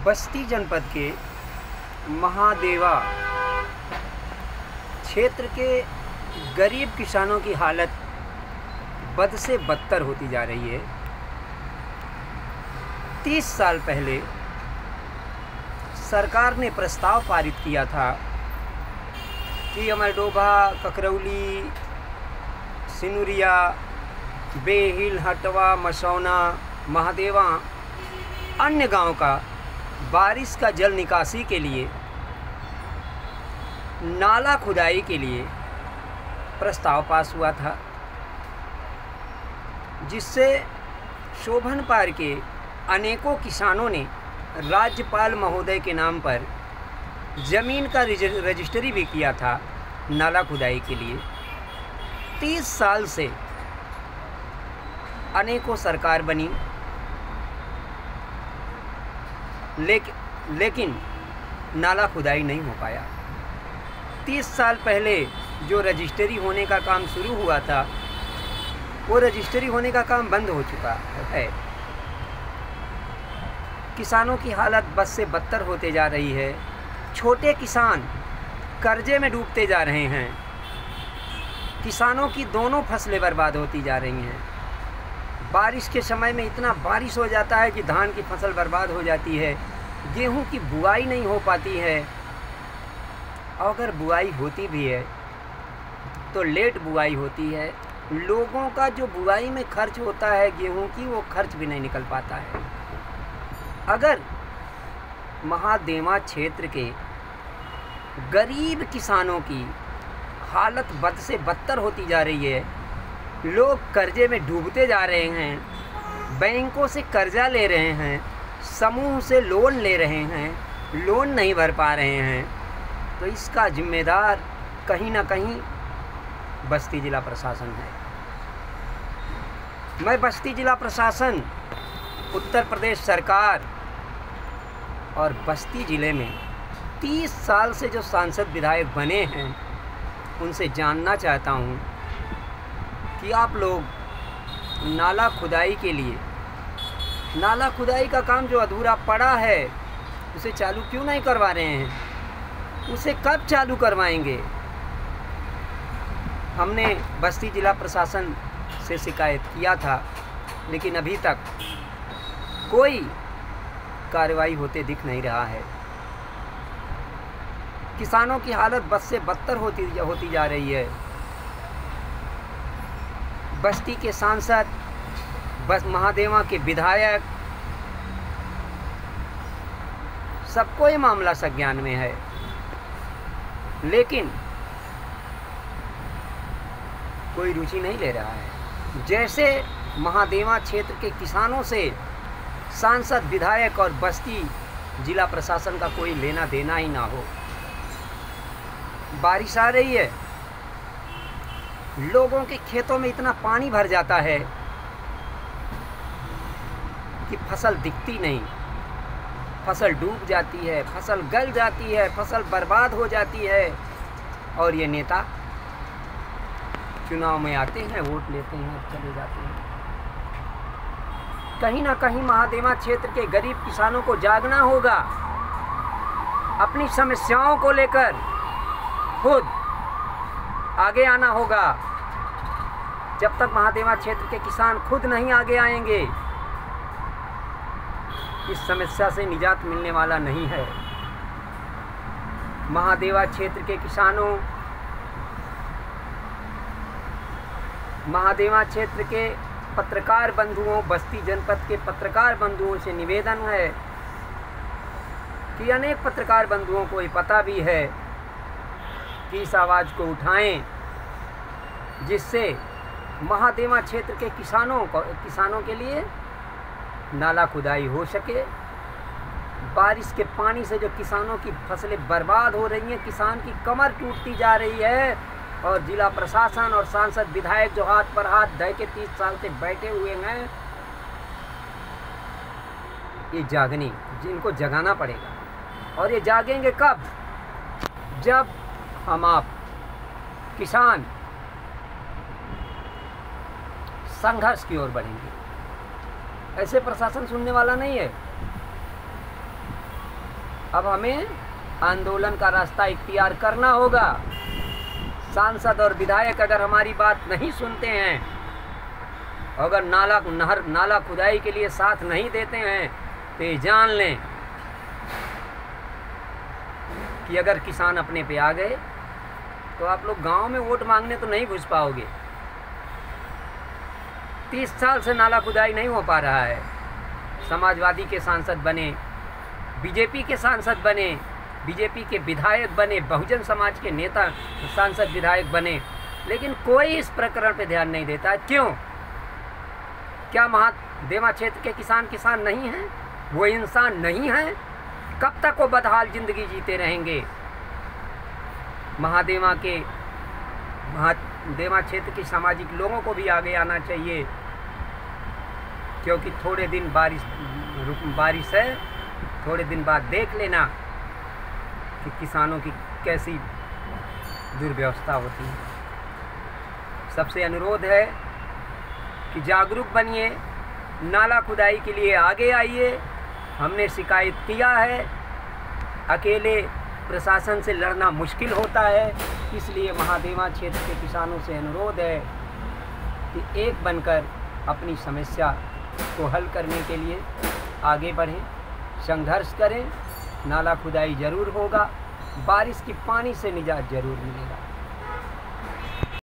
बस्ती जनपद के महादेवा क्षेत्र के गरीब किसानों की हालत बद से बदतर होती जा रही है। 30 साल पहले सरकार ने प्रस्ताव पारित किया था कि अमरडोभा, ककरौली, सिनुरिया, बेहिल, हटवा, मसौना, महादेवा अन्य गांव का बारिश का जल निकासी के लिए नाला खुदाई के लिए प्रस्ताव पास हुआ था, जिससे शोभन पार के अनेकों किसानों ने राज्यपाल महोदय के नाम पर ज़मीन का रजिस्ट्री भी किया था नाला खुदाई के लिए। 30 साल से अनेकों सरकार बनी, लेकिन नाला खुदाई नहीं हो पाया। 30 साल पहले जो रजिस्ट्री होने का काम शुरू हुआ था, वो रजिस्ट्री होने का काम बंद हो चुका है। किसानों की हालत बद से बदतर होते जा रही है। छोटे किसान कर्जे में डूबते जा रहे हैं। किसानों की दोनों फसलें बर्बाद होती जा रही हैं। बारिश के समय में इतना बारिश हो जाता है कि धान की फसल बर्बाद हो जाती है, गेहूं की बुआई नहीं हो पाती है, और अगर बुआई होती भी है तो लेट बुआई होती है। लोगों का जो बुआई में खर्च होता है गेहूं की, वो खर्च भी नहीं निकल पाता है। अगर महादेवा क्षेत्र के गरीब किसानों की हालत बद से बदतर होती जा रही है, लोग कर्जे में डूबते जा रहे हैं, बैंकों से कर्जा ले रहे हैं, समूह से लोन ले रहे हैं, लोन नहीं भर पा रहे हैं, तो इसका जिम्मेदार कहीं ना कहीं बस्ती जिला प्रशासन है। मैं बस्ती जिला प्रशासन, उत्तर प्रदेश सरकार और बस्ती ज़िले में 30 साल से जो सांसद विधायक बने हैं, उनसे जानना चाहता हूं कि आप लोग नाला खुदाई के लिए, नाला खुदाई का काम जो अधूरा पड़ा है, उसे चालू क्यों नहीं करवा रहे हैं? उसे कब चालू करवाएंगे? हमने बस्ती जिला प्रशासन से शिकायत किया था, लेकिन अभी तक कोई कार्रवाई होते दिख नहीं रहा है। किसानों की हालत बद से बदतर होती जा रही है। बस्ती के सांसद, बस महादेवा के विधायक, सबको ये मामला संज्ञान में है, लेकिन कोई रुचि नहीं ले रहा है। जैसे महादेवा क्षेत्र के किसानों से सांसद, विधायक और बस्ती जिला प्रशासन का कोई लेना देना ही ना हो। बारिश आ रही है, लोगों के खेतों में इतना पानी भर जाता है कि फसल दिखती नहीं, फसल डूब जाती है, फसल गल जाती है, फसल बर्बाद हो जाती है। और ये नेता चुनाव में आते हैं, वोट लेते हैं, चले जाते हैं। कहीं ना कहीं महादेवा क्षेत्र के गरीब किसानों को जागना होगा, अपनी समस्याओं को लेकर खुद आगे आना होगा। जब तक महादेवा क्षेत्र के किसान खुद नहीं आगे आएंगे, इस समस्या से निजात मिलने वाला नहीं है। महादेवा क्षेत्र के किसानों, महादेवा क्षेत्र के पत्रकार बंधुओं, बस्ती जनपद के पत्रकार बंधुओं से निवेदन है कि अनेक पत्रकार बंधुओं को ये पता भी है कि इस आवाज़ को उठाएं, जिससे महादेवा क्षेत्र के किसानों के लिए नाला खुदाई हो सके। बारिश के पानी से जो किसानों की फसलें बर्बाद हो रही हैं, किसान की कमर टूटती जा रही है, और जिला प्रशासन और सांसद, विधायक जो हाथ पर हाथ धर के 30 साल से बैठे हुए हैं, ये जागनी, जिनको जगाना पड़ेगा। और ये जागेंगे कब? जब हम आप किसान संघर्ष की ओर बढ़ेंगे। ऐसे प्रशासन सुनने वाला नहीं है। अब हमें आंदोलन का रास्ता इख्तियार करना होगा। सांसद और विधायक अगर हमारी बात नहीं सुनते हैं, अगर नाला खुदाई के लिए साथ नहीं देते हैं, तो ये जान लें कि अगर किसान अपने पे आ गए तो आप लोग गांव में वोट मांगने तो नहीं घुस पाओगे। 30 साल से नाला खुदाई नहीं हो पा रहा है। समाजवादी के सांसद बने, बीजेपी के सांसद बने, बीजेपी के विधायक बने, बहुजन समाज के नेता सांसद विधायक बने, लेकिन कोई इस प्रकरण पे ध्यान नहीं देता है। क्यों? क्या महादेवा क्षेत्र के किसान नहीं हैं? वो इंसान नहीं हैं? कब तक वो बदहाल जिंदगी जीते रहेंगे? महादेवा क्षेत्र के सामाजिक लोगों को भी आगे आना चाहिए, क्योंकि थोड़े दिन बारिश है, थोड़े दिन बाद देख लेना कि किसानों की कैसी दुर्व्यवस्था होती है। सबसे अनुरोध है कि जागरूक बनिए, नाला खुदाई के लिए आगे आइए। हमने शिकायत किया है, अकेले प्रशासन से लड़ना मुश्किल होता है, इसलिए महादेवा क्षेत्र के किसानों से अनुरोध है कि एक बनकर अपनी समस्या को हल करने के लिए आगे बढ़ें, संघर्ष करें। नाला खुदाई ज़रूर होगा, बारिश की पानी से निजात ज़रूर मिलेगा।